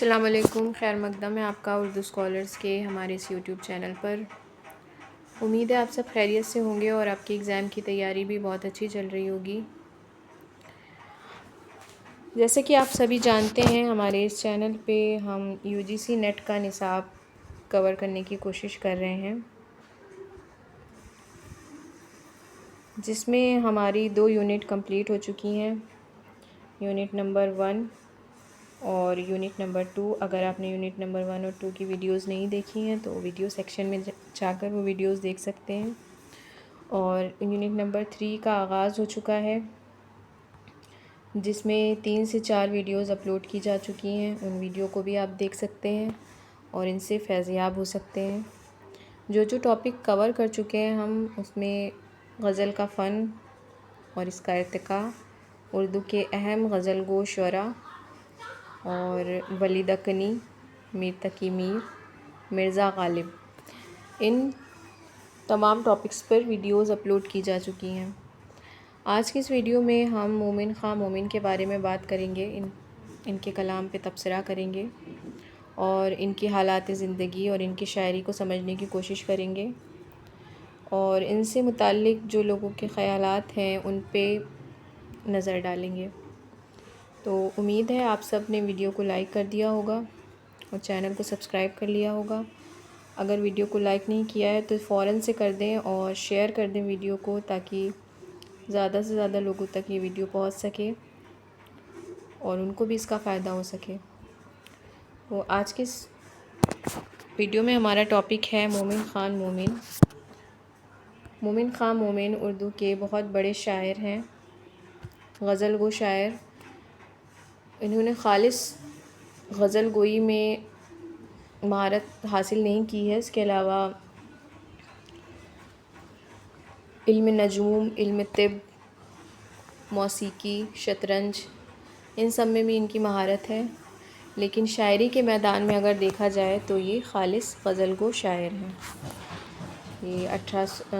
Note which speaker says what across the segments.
Speaker 1: السلام علیکم، خیر مقدم ہے آپ کا اردو اسکالرس کے ہمارے اس یوٹیوب چینل پر۔ امید ہے آپ سب خیریت سے ہوں گے اور آپ کی ایگزام کی تیاری بھی بہت اچھی چل رہی ہوگی۔ جیسے کہ آپ سبھی جانتے ہیں، ہمارے اس چینل پہ ہم UGC نیٹ کا نصاب کور کرنے کی کوشش کر رہے ہیں، جس میں ہماری 2 یونٹ کمپلیٹ ہو چکی ہیں، یونٹ نمبر 1 اور یونٹ نمبر 2۔ اگر آپ نے یونٹ نمبر 1 اور 2 کی ویڈیوز نہیں دیکھی ہیں تو ویڈیو سیکشن میں جا کر وہ ویڈیوز دیکھ سکتے ہیں۔ اور یونٹ نمبر 3 کا آغاز ہو چکا ہے، جس میں 3 سے 4 ویڈیوز اپلوڈ کی جا چکی ہیں۔ ان ویڈیو کو بھی آپ دیکھ سکتے ہیں اور ان سے فیض یاب ہو سکتے ہیں۔ جو ٹاپک کور کر چکے ہیں ہم، اس میں غزل کا فن اور اس کا ارتقاء، اردو کے اہم غزل گو شعراء اور ولی دکنی، میر تقی میر، مرزا غالب، ان تمام ٹاپکس پر ویڈیوز اپلوڈ کی جا چکی ہیں۔ آج کی اس ویڈیو میں ہم مومن خاں مومن کے بارے میں بات کریں گے، ان کے کلام پہ تبصرہ کریں گے اور ان کی حالات زندگی اور ان کی شاعری کو سمجھنے کی کوشش کریں گے، اور ان سے متعلق جو لوگوں کے خیالات ہیں ان پہ نظر ڈالیں گے۔ تو امید ہے آپ سب نے ویڈیو کو لائک کر دیا ہوگا اور چینل کو سبسکرائب کر لیا ہوگا۔ اگر ویڈیو کو لائک نہیں کیا ہے تو فوراً سے کر دیں اور شیئر کر دیں ویڈیو کو، تاکہ زیادہ سے زیادہ لوگوں تک یہ ویڈیو پہنچ سکے اور ان کو بھی اس کا فائدہ ہو سکے۔ تو آج کی اس ویڈیو میں ہمارا ٹاپک ہے مومن خاں مومن۔ مومن خاں مومن اردو کے بہت بڑے شاعر ہیں، غزل گو شاعر۔ انہوں نے خالص غزل گوئی میں مہارت حاصل نہیں کی ہے، اس کے علاوہ علم نجوم، علم طب، موسیقی، شطرنج، ان سب میں بھی ان کی مہارت ہے، لیکن شاعری کے میدان میں اگر دیکھا جائے تو یہ خالص غزل گو شاعر ہیں۔ یہ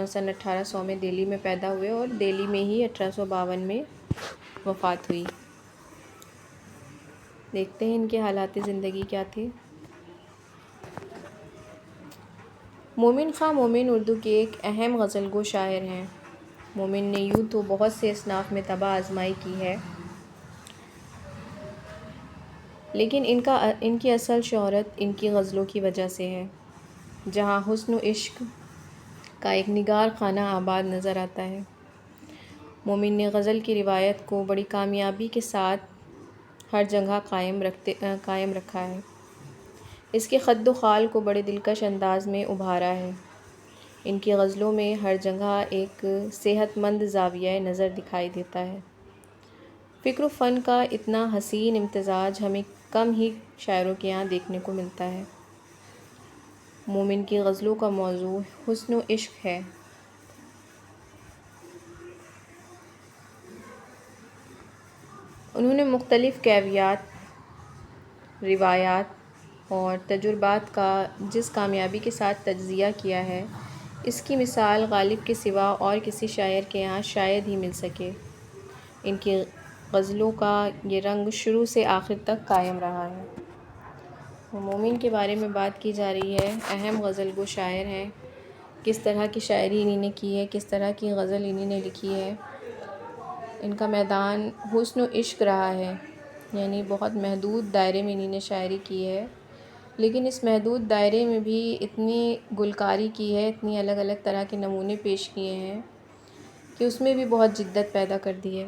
Speaker 1: سن 1800 میں دہلی میں پیدا ہوئے اور دہلی میں ہی 1852 میں وفات ہوئی۔ دیکھتے ہیں ان کے حالات زندگی کیا تھے۔ مومن خاں مومن اردو کے ایک اہم غزل گو شاعر ہیں۔ مومن نے یوں تو بہت سے اصناف میں طبع آزمائی کی ہے، لیکن ان کی اصل شہرت ان کی غزلوں کی وجہ سے ہے۔ جہاں حسن و عشق کا ایک نگار خانہ آباد نظر آتا ہے، مومن نے غزل کی روایت کو بڑی کامیابی کے ساتھ ہر جگہ قائم رکھا ہے۔ اس کے خد و خال کو بڑے دلکش انداز میں ابھارا ہے۔ ان کی غزلوں میں ہر جگہ ایک صحت مند زاویہ نظر دکھائی دیتا ہے۔ فکر و فن کا اتنا حسین امتزاج ہمیں کم ہی شاعروں کے یہاں دیکھنے کو ملتا ہے۔ مومن کی غزلوں کا موضوع حسن و عشق ہے۔ انہوں نے مختلف کیفیات، روایات اور تجربات کا جس کامیابی کے ساتھ تجزیہ کیا ہے، اس کی مثال غالب کے سوا اور کسی شاعر کے یہاں شاید ہی مل سکے۔ ان کی غزلوں کا یہ رنگ شروع سے آخر تک قائم رہا ہے۔ مومن کے بارے میں بات کی جا رہی ہے، اہم غزل گو شاعر ہیں، کس طرح کی شاعری انہی نے کی ہے، کس طرح کی غزل انہی نے لکھی ہے۔ ان کا میدان حسن و عشق رہا ہے، یعنی بہت محدود دائرے میں انہی نے شاعری کی ہے، لیکن اس محدود دائرے میں بھی اتنی گلکاری کی ہے، اتنی الگ الگ طرح کے نمونے پیش کیے ہیں کہ اس میں بھی بہت جدت پیدا کر دی ہے۔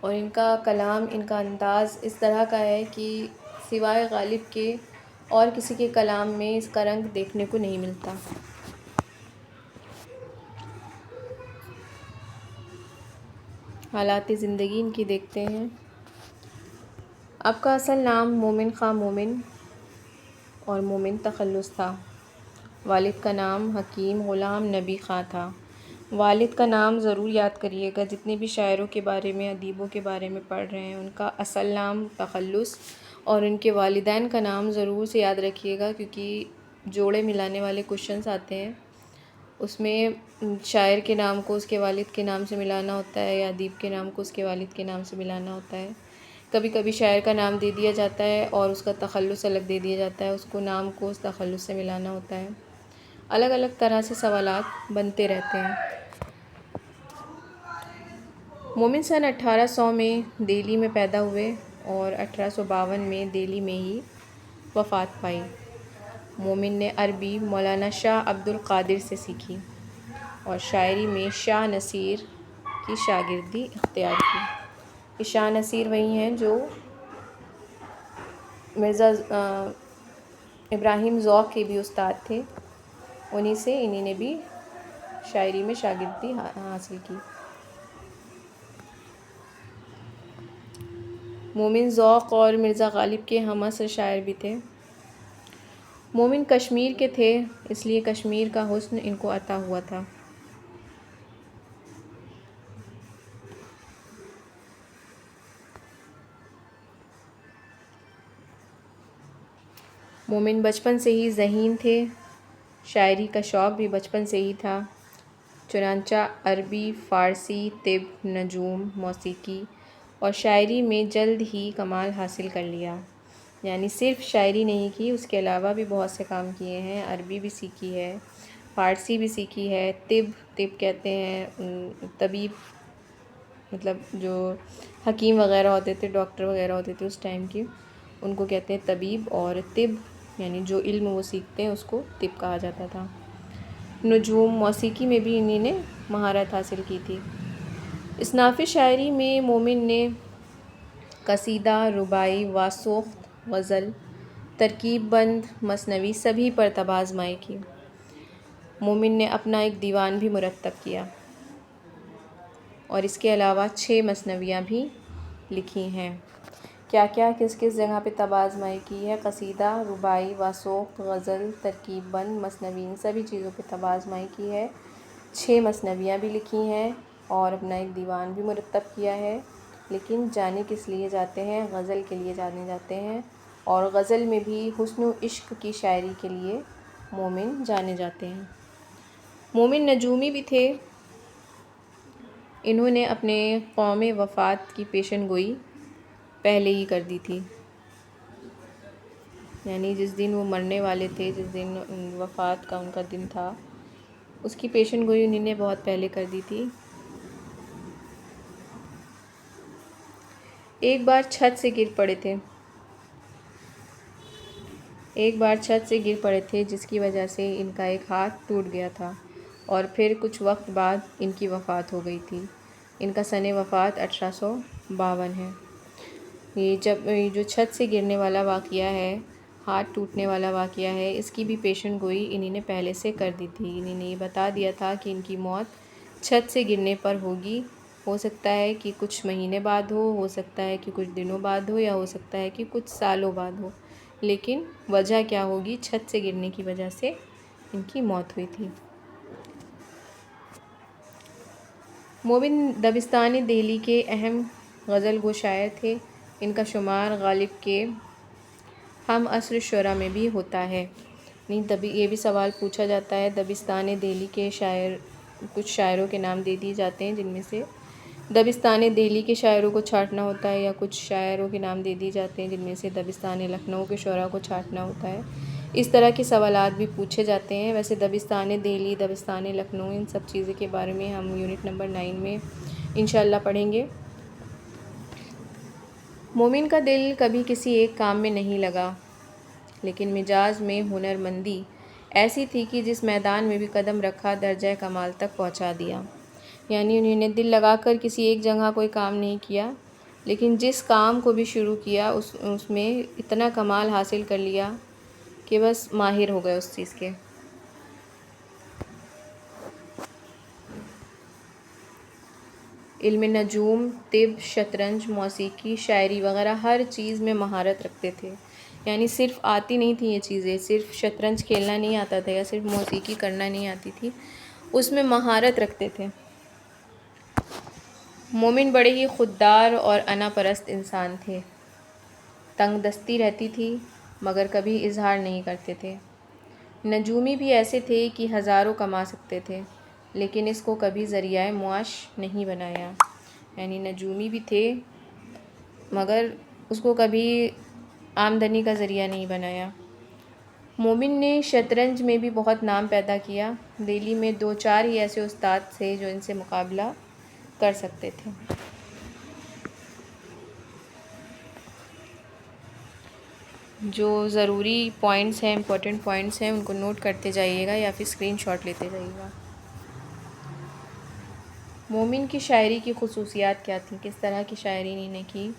Speaker 1: اور ان کا کلام، ان کا انداز اس طرح کا ہے کہ سوائے غالب کے اور کسی کے کلام میں اس کا رنگ دیکھنے کو نہیں ملتا۔ حالات زندگی ان کی دیکھتے ہیں۔ آپ کا اصل نام مومن خاں مومن اور مومن تخلص تھا۔ والد کا نام حکیم غلام نبی خاں تھا۔ والد کا نام ضرور یاد کریے گا، جتنے بھی شاعروں کے بارے میں، ادیبوں کے بارے میں پڑھ رہے ہیں، ان کا اصل نام تخلص اور ان کے والدین کا نام ضرور سے یاد رکھیے گا، کیونکہ جوڑے ملانے والے کوشچنس آتے ہیں، اس میں شاعر کے نام کو اس کے والد کے نام سے ملانا ہوتا ہے یا ادیب کے نام کو اس کے والد کے نام سے ملانا ہوتا ہے۔ کبھی کبھی شاعر کا نام دے دیا جاتا ہے اور اس کا تخلص الگ دے دیا جاتا ہے، اس کو نام کو اس تخلص سے ملانا ہوتا ہے۔ الگ الگ طرح سے سوالات بنتے رہتے ہیں۔ مومن سن 1800 میں دہلی میں پیدا ہوئے اور 1852 میں دہلی میں ہی وفات پائی۔ مومن نے عربی مولانا شاہ عبد القادر سے سیکھی اور شاعری میں شاہ نصیر کی شاگردی اختیار کی۔ یہ شاہ نصیر وہی ہیں جو مرزا ابراہیم ذوق کے بھی استاد تھے، انہی نے بھی شاعری میں شاگردی حاصل کی۔ مومن ذوق اور مرزا غالب کے ہم عصر شاعر بھی تھے۔ مومن کشمیر کے تھے، اس لیے کشمیر کا حسن ان کو عطا ہوا تھا۔ مومن بچپن سے ہی ذہین تھے، شاعری کا شوق بھی بچپن سے ہی تھا، چنانچہ عربی، فارسی، طب، نجوم، موسیقی اور شاعری میں جلد ہی کمال حاصل کر لیا۔ یعنی صرف شاعری نہیں کی، اس کے علاوہ بھی بہت سے کام کیے ہیں۔ عربی بھی سیکھی ہے، فارسی بھی سیکھی ہے، طب کہتے ہیں طبیب، مطلب جو حکیم وغیرہ ہوتے تھے، ڈاکٹر وغیرہ ہوتے تھے اس ٹائم کے، ان کو کہتے ہیں طبیب، اور طب یعنی جو علم وہ سیکھتے ہیں اس کو طب کہا جاتا تھا۔ نجوم، موسیقی میں بھی انہی نے مہارت حاصل کی تھی۔ اصناف شاعری میں مومن نے قصیدہ، رباعی، واسوخت، غزل، ترکیب بند، مثنوی سبھی پر طب آزمائی کی۔ مومن نے اپنا ایک دیوان بھی مرتب کیا اور اس کے علاوہ 6 مثنویاں بھی لکھی ہیں۔ کیا کس جگہ پہ طب آزمائی کی ہے؟ قصیدہ، رباعی، واسوخت، غزل، ترکیب بند، مثنوی، ان سبھی چیزوں پہ طب آزمائی کی ہے۔ 6 مثنویاں بھی لکھی ہیں اور اپنا ایک دیوان بھی مرتب کیا ہے۔ لیکن جانے کس لیے جاتے ہیں؟ غزل کے لیے جانے جاتے ہیں، اور غزل میں بھی حسن و عشق کی شاعری کے لیے مومن جانے جاتے ہیں۔ مومن نجومی بھی تھے، انہوں نے اپنے قوم وفات کی پیشن گوئی پہلے ہی کر دی تھی، یعنی جس دن وہ مرنے والے تھے، جس دن وفات کا ان کا دن تھا، اس کی پیشن گوئی انہوں نے بہت پہلے کر دی تھی۔ ایک بار چھت سے گر پڑے تھے جس کی وجہ سے ان کا ایک ہاتھ ٹوٹ گیا تھا، اور پھر کچھ وقت بعد ان کی وفات ہو گئی تھی۔ ان کا سن وفات 1852 ہے۔ یہ جو چھت سے گرنے والا واقعہ ہے، ہاتھ ٹوٹنے والا واقعہ ہے، اس کی بھی پیشن گوئی انہی نے پہلے سے کر دی تھی۔ انہی نے یہ بتا دیا تھا کہ ان کی موت چھت سے گرنے پر ہوگی، ہو سکتا ہے کہ کچھ مہینے بعد ہو سکتا ہے کہ کچھ دنوں بعد ہو، یا ہو سکتا ہے کہ کچھ سالوں بعد ہو، لیکن وجہ کیا ہوگی؟ چھت سے گرنے کی وجہ سے ان کی موت ہوئی تھی۔ مومن دبستان دہلی کے اہم غزل گو شاعر تھے۔ ان کا شمار غالب کے ہم عصر شعراء میں بھی ہوتا ہے۔ یہ بھی سوال پوچھا جاتا ہے، دبستان دہلی کے کچھ شاعروں کے نام دے دیے جاتے ہیں، جن میں سے دبستان دہلی کے شاعروں کو چھانٹنا ہوتا ہے، یا کچھ شاعروں کے نام دے دیے جاتے ہیں جن میں سے دبستان لکھنؤ کے شعراء کو چھانٹنا ہوتا ہے۔ اس طرح کے سوالات بھی پوچھے جاتے ہیں۔ ویسے دبستان دہلی، دبستان لکھنؤ، ان سب چیزوں کے بارے میں ہم یونٹ نمبر 9 میں انشاءاللہ پڑھیں گے۔ مومن کا دل کبھی کسی ایک کام میں نہیں لگا، لیکن مزاج میں ہنر مندی ایسی تھی کہ جس میدان میں بھی قدم رکھا درجہ کمال تک پہنچا دیا۔ یعنی انہوں نے دل لگا کر کسی ایک جگہ کوئی کام نہیں کیا، لیکن جس کام کو بھی شروع کیا اس میں اتنا کمال حاصل کر لیا کہ بس ماہر ہو گئے اس چیز کے۔ علم نجوم، طب، شطرنج، موسیقی، شاعری وغیرہ ہر چیز میں مہارت رکھتے تھے۔ یعنی صرف آتی نہیں تھیں یہ چیزیں، صرف شطرنج کھیلنا نہیں آتا تھا یا صرف موسیقی کرنا نہیں آتی تھی، اس میں مہارت رکھتے تھے۔ مومن بڑے ہی خوددار اور انا پرست انسان تھے۔ تنگ دستی رہتی تھی مگر کبھی اظہار نہیں کرتے تھے۔ نجومی بھی ایسے تھے کہ ہزاروں کما سکتے تھے، لیکن اس کو کبھی ذریعہ معاش نہیں بنایا۔ یعنی نجومی بھی تھے مگر اس کو کبھی آمدنی کا ذریعہ نہیں بنایا۔ مومن نے شطرنج میں بھی بہت نام پیدا کیا۔ دہلی میں 2-4 ہی ایسے استاد تھے جو ان سے مقابلہ کر سکتے تھے۔ جو ضروری پوائنٹس ہیں، امپورٹنٹ پوائنٹس ہیں، ان کو نوٹ کرتے جائیے گا یا پھر اسکرین شاٹ لیتے جائیے گا۔ مومن کی شاعری کی خصوصیات کیا تھیں، کس طرح کی شاعری انہوں نے کی،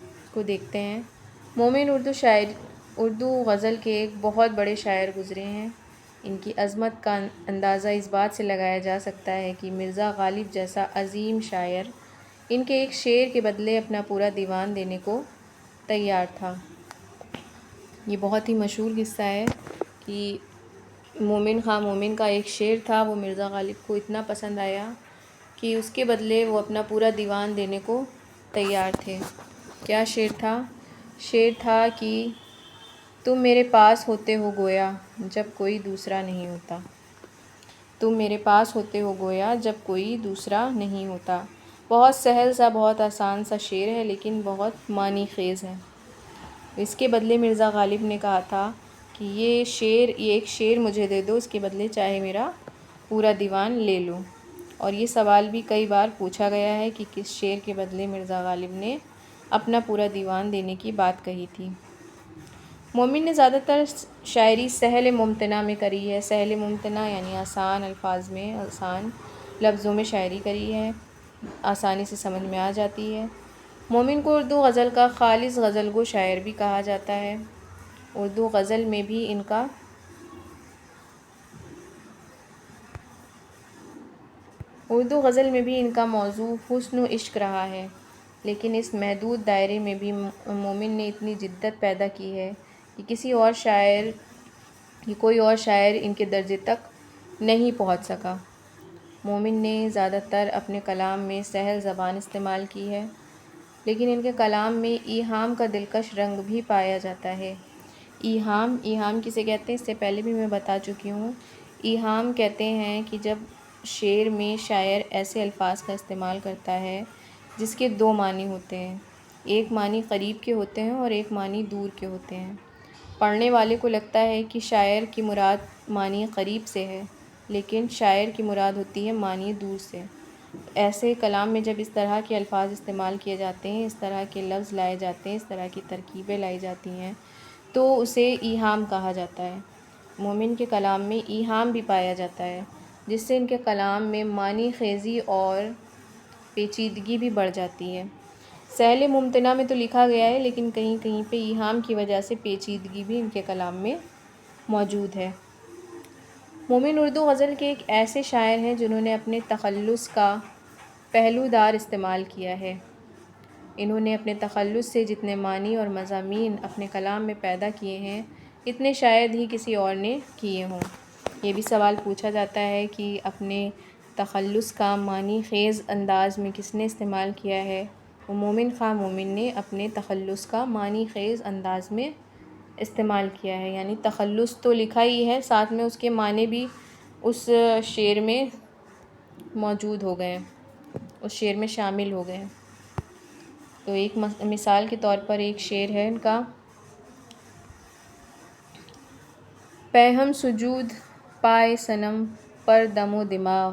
Speaker 1: اس کو دیکھتے ہیں۔ مومن اردو غزل کے ایک بہت بڑے شاعر گزرے ہیں۔ ان کی عظمت کا اندازہ اس بات سے لگایا جا سکتا ہے کہ مرزا غالب جیسا عظیم شاعر ان کے ایک شعر کے بدلے اپنا پورا دیوان دینے کو تیار تھا۔ یہ بہت ہی مشہور قصہ ہے کہ مومن خواہ مومن کا ایک شعر تھا، وہ مرزا غالب کو اتنا پسند آیا کہ اس کے بدلے وہ اپنا پورا دیوان دینے کو تیار تھے۔ کیا شعر تھا؟ شعر تھا کہ تم میرے پاس ہوتے ہو گویا جب کوئی دوسرا نہیں ہوتا، تم میرے پاس ہوتے ہو گویا جب کوئی دوسرا نہیں ہوتا۔ بہت سہل سا، بہت آسان سا شعر ہے، لیکن بہت معنی خیز ہے۔ اس کے بدلے مرزا غالب نے کہا تھا کہ یہ ایک شعر مجھے دے دو، اس کے بدلے چاہے میرا پورا دیوان لے لو۔ اور یہ سوال بھی کئی بار پوچھا گیا ہے کہ کس شعر کے بدلے مرزا غالب نے اپنا پورا دیوان دینے کی بات کہی تھی۔ مومن نے زیادہ تر شاعری سہل ممتنع میں کری ہے۔ سہل ممتنع یعنی آسان الفاظ میں، آسان لفظوں میں شاعری کری ہے، آسانی سے سمجھ میں آ جاتی ہے۔ مومن کو اردو غزل کا خالص غزل گو شاعر بھی کہا جاتا ہے۔ اردو غزل میں بھی ان کا موضوع حسن و عشق رہا ہے، لیکن اس محدود دائرے میں بھی مومن نے اتنی جدت پیدا کی ہے کہ کوئی اور شاعر ان کے درجے تک نہیں پہنچ سکا۔ مومن نے زیادہ تر اپنے کلام میں سہل زبان استعمال کی ہے، لیکن ان کے کلام میں ایہام کا دلکش رنگ بھی پایا جاتا ہے۔ ایہام کسے کہتے ہیں اس سے پہلے بھی میں بتا چکی ہوں۔ ایہام کہتے ہیں کہ جب شعر میں شاعر ایسے الفاظ کا استعمال کرتا ہے جس کے 2 معنی ہوتے ہیں، ایک معنی قریب کے ہوتے ہیں اور ایک معنی دور کے ہوتے ہیں۔ پڑھنے والے کو لگتا ہے کہ شاعر کی مراد معنی قریب سے ہے، لیکن شاعر کی مراد ہوتی ہے معنی دور سے۔ ایسے کلام میں جب اس طرح کے الفاظ استعمال کیے جاتے ہیں، اس طرح کے لفظ لائے جاتے ہیں، اس طرح کی ترکیبیں لائی جاتی ہیں، تو اسے ایہام کہا جاتا ہے۔ مومن کے کلام میں ایہام بھی پایا جاتا ہے، جس سے ان کے کلام میں معنی خیزی اور پیچیدگی بھی بڑھ جاتی ہے۔ سہل ممتنع میں تو لکھا گیا ہے، لیکن کہیں کہیں پہ ایہام کی وجہ سے پیچیدگی بھی ان کے کلام میں موجود ہے۔ مومن اردو غزل کے ایک ایسے شاعر ہیں جنہوں نے اپنے تخلص کا پہلو دار استعمال کیا ہے۔ انہوں نے اپنے تخلص سے جتنے معنی اور مضامین اپنے کلام میں پیدا کیے ہیں، اتنے شاید ہی کسی اور نے کیے ہوں۔ یہ بھی سوال پوچھا جاتا ہے کہ اپنے تخلص کا معنی خیز انداز میں کس نے استعمال کیا ہے؟ وہ مومن خواہ مومن نے اپنے تخلص کا معنی خیز انداز میں استعمال کیا ہے، یعنی تخلص تو لکھا ہی ہے، ساتھ میں اس کے معنی بھی اس شعر میں موجود ہو گئے، اس شعر میں شامل ہو گئے۔ تو ایک مثال کے طور پر ایک شعر ہے ان کا: پے ہم سجود پائے صنم پر دم و دماغ،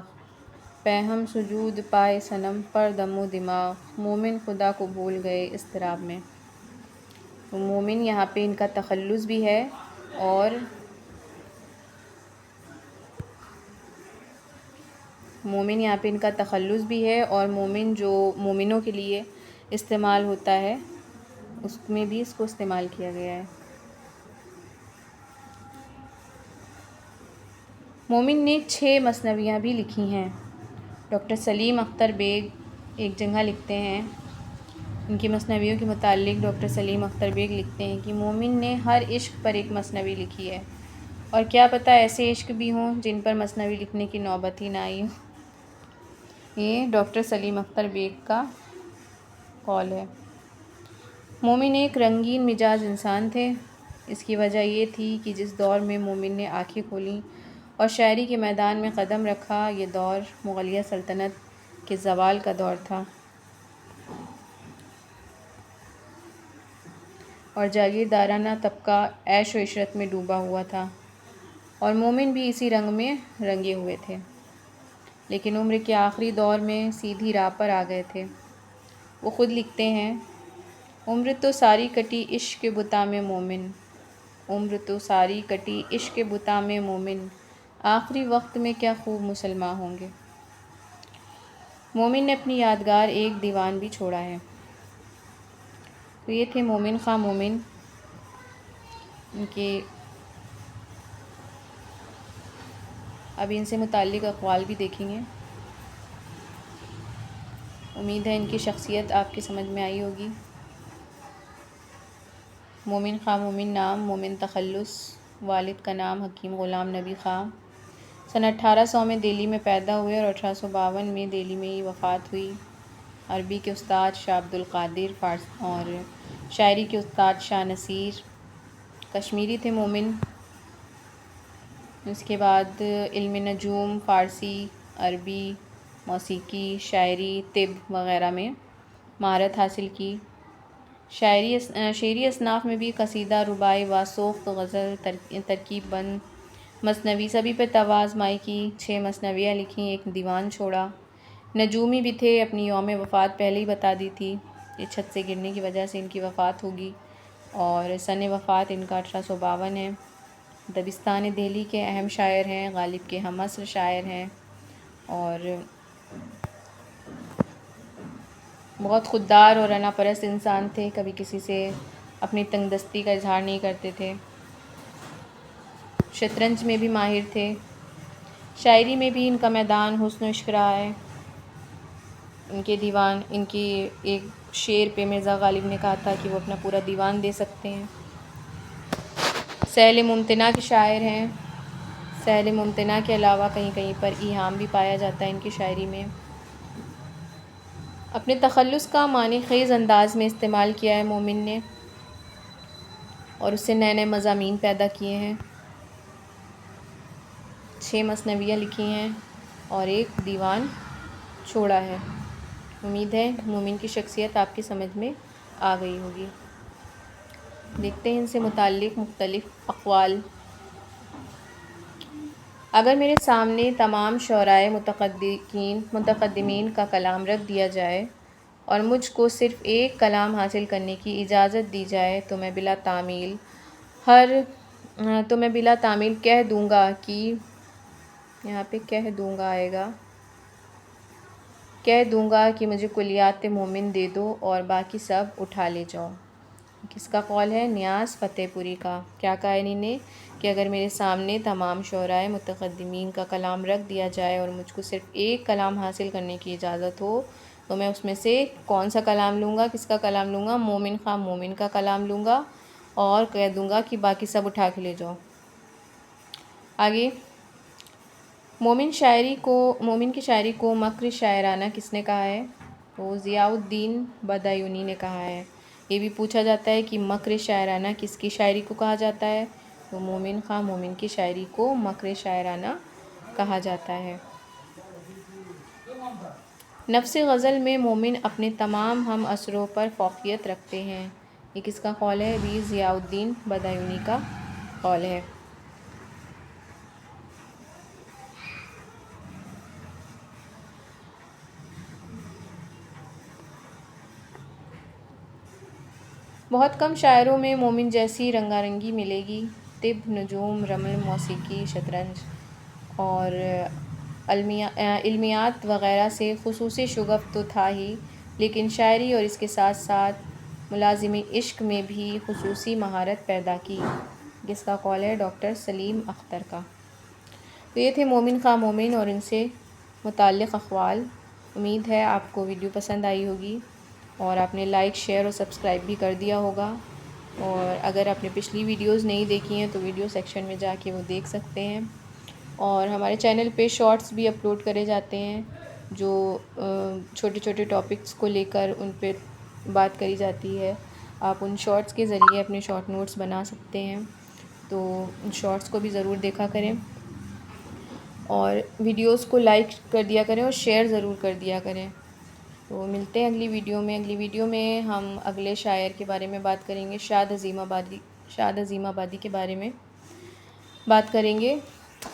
Speaker 1: پے ہم سجود پائے صنم پر دم و دماغ، مومن خدا کو بھول گئے اضطراب میں۔ مومن یہاں پہ ان کا تخلص بھی ہے اور مومن جو مومنوں کے لیے استعمال ہوتا ہے اس میں بھی اس کو استعمال کیا گیا ہے۔ مومن نے 6 مثنویاں بھی لکھی ہیں۔ ڈاکٹر سلیم اختر بیگ ایک جگہ لکھتے ہیں، ان کی مثنویوں کے متعلق ڈاکٹر سلیم اختر بیگ لکھتے ہیں کہ مومن نے ہر عشق پر ایک مثنوی لکھی ہے، اور کیا پتہ ایسے عشق بھی ہوں جن پر مثنوی لکھنے کی نوبت ہی نہ آئی ہو۔ یہ ڈاکٹر سلیم اختر بیگ کا قول ہے۔ مومن ایک رنگین مزاج انسان تھے۔ اس کی وجہ یہ تھی کہ جس دور میں مومن نے آنکھیں کھولیں اور شاعری کے میدان میں قدم رکھا، یہ دور مغلیہ سلطنت کے زوال کا دور تھا۔ اور جاگیردارانہ طبقہ عیش و عشرت میں ڈوبا ہوا تھا، اور مومن بھی اسی رنگ میں رنگے ہوئے تھے، لیکن عمر کے آخری دور میں سیدھی راہ پر آ گئے تھے۔ وہ خود لکھتے ہیں، عمر تو ساری کٹی عشق کے بتاں میں مومن، عمر تو ساری کٹی عشق کے بتاں میں مومن، آخری وقت میں کیا خوب مسلمان ہوں گے۔ مومن نے اپنی یادگار ایک دیوان بھی چھوڑا ہے۔ تو یہ تھے مومن خواہ مومن، ان کے اب ان سے متعلق اقوال بھی دیکھیں گے۔ امید ہے ان کی شخصیت آپ کی سمجھ میں آئی ہوگی۔ مومن خواہ مومن نام مومن تخلص، والد کا نام حکیم غلام نبی خواہ، سن 1800 میں دہلی میں پیدا ہوئے اور 1852 میں دہلی میں ہی وفات ہوئی۔ عربی کے استاد شاہ عبد القادر اور شاعری کے استاد شاہ نصیر، کشمیری تھے مومن۔ اس کے بعد علم نجوم، فارسی، عربی، موسیقی، شاعری، طب وغیرہ میں مہارت حاصل کی۔ شعری اصناف میں بھی قصیدہ، رباعی، واسوق، غزل، ترکیب بند، مثنوی سبھی پہ توازمائی کی، 6 مثنویاں لکھیں، ایک دیوان چھوڑا۔ نجومی بھی تھے، اپنی یوم وفات پہلے ہی بتا دی تھی، یہ چھت سے گرنے کی وجہ سے ان کی وفات ہوگی، اور سن وفات ان کا 1852 ہے۔ دبستان دہلی کے اہم شاعر ہیں، غالب کے ہم عصر شاعر ہیں، اور بہت خوددار اور انا پرست انسان تھے، کبھی کسی سے اپنی تنگ دستی کا اظہار نہیں کرتے تھے۔ شطرنج میں بھی ماہر تھے۔ شاعری میں بھی ان کا میدان حسن و عشق رہا ہے۔ ان کے دیوان، ان کی ایک شعر پہ مرزا غالب نے کہا تھا کہ وہ اپنا پورا دیوان دے سکتے ہیں۔ سہل ممتنع کے شاعر ہیں۔ سہل ممتنع کے علاوہ کہیں کہیں پر ایہام بھی پایا جاتا ہے ان کی شاعری میں۔ اپنے تخلص کا معنی خیز انداز میں استعمال کیا ہے مومن نے، اور اس سے نئے نئے مضامین پیدا کیے ہیں۔ 6 مثنویاں لکھی ہیں اور ایک دیوان چھوڑا ہے۔ امید ہے مومن کی شخصیت آپ کی سمجھ میں آ گئی ہوگی۔ دیکھتے ہیں ان سے متعلق مختلف اقوال۔ اگر میرے سامنے تمام شعرائے متقدمین کا کلام رکھ دیا جائے اور مجھ کو صرف ایک کلام حاصل کرنے کی اجازت دی جائے تو میں بلا تعمیل کہہ دوں گا کہ یہاں پہ کہہ دوں گا آئے گا، کہہ دوں گا کہ مجھے کلیات مومن دے دو اور باقی سب اٹھا لے جاؤ۔ کس کا قول ہے؟ نیاز فتح پوری کا۔ کیا کہا انہوں نے کہ اگر میرے سامنے تمام شعرائے متقدمین کا کلام رکھ دیا جائے اور مجھ کو صرف ایک کلام حاصل کرنے کی اجازت ہو تو میں اس میں سے کون سا کلام لوں گا؟ کس کا کلام لوں گا؟ مومن خواہ مومن کا کلام لوں گا، اور کہہ دوں گا کہ باقی سب اٹھا کے لے جاؤ۔ آگے، مومن کی شاعری کو مکر شاعرانہ کس نے کہا ہے؟ تو ضیاء الدین بدایونی نے کہا ہے۔ یہ بھی پوچھا جاتا ہے کہ مکر شاعرانہ کس کی شاعری کو کہا جاتا ہے؟ تو مومن خواہ مومن کی شاعری کو مکر شاعرانہ کہا جاتا ہے۔ نفس غزل میں مومن اپنے تمام ہم عصروں پر فوقیت رکھتے ہیں۔ یہ کس کا قول ہے؟ بھی ضیاء الدین بدایونی کا قول ہے۔ بہت کم شاعروں میں مومن جیسی رنگا رنگی ملے گی۔ طب، نجوم، رمل، موسیقی، شطرنج اور علمیات وغیرہ سے خصوصی شغف تو تھا ہی، لیکن شاعری اور اس کے ساتھ ساتھ ملازم عشق میں بھی خصوصی مہارت پیدا کی۔ جس کا قول ہے ڈاکٹر سلیم اختر کا۔ تو یہ تھے مومن خواہ مومن اور ان سے متعلق اقوال۔ امید ہے آپ کو ویڈیو پسند آئی ہوگی، اور آپ نے لائک، شیئر اور سبسکرائب بھی کر دیا ہوگا۔ اور اگر آپ نے پچھلی ویڈیوز نہیں دیکھی ہیں تو ویڈیو سیکشن میں جا کے وہ دیکھ سکتے ہیں، اور ہمارے چینل پہ شارٹس بھی اپلوڈ کرے جاتے ہیں جو چھوٹے چھوٹے ٹاپکس کو لے کر ان پہ بات کری جاتی ہے۔ آپ ان شارٹس کے ذریعے اپنے شارٹ نوٹس بنا سکتے ہیں، تو ان شارٹس کو بھی ضرور دیکھا کریں، اور ویڈیوز کو لائک کر دیا کریں اور شیئر ضرور کر دیا کریں۔ تو ملتے ہیں اگلی ویڈیو میں ہم اگلے شاعر کے بارے میں بات کریں گے، شاد عظیم آبادی کے بارے میں بات کریں گے۔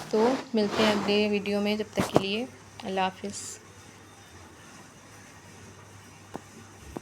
Speaker 1: تو ملتے ہیں اگلے ویڈیو میں، جب تک کے لیے اللہ حافظ۔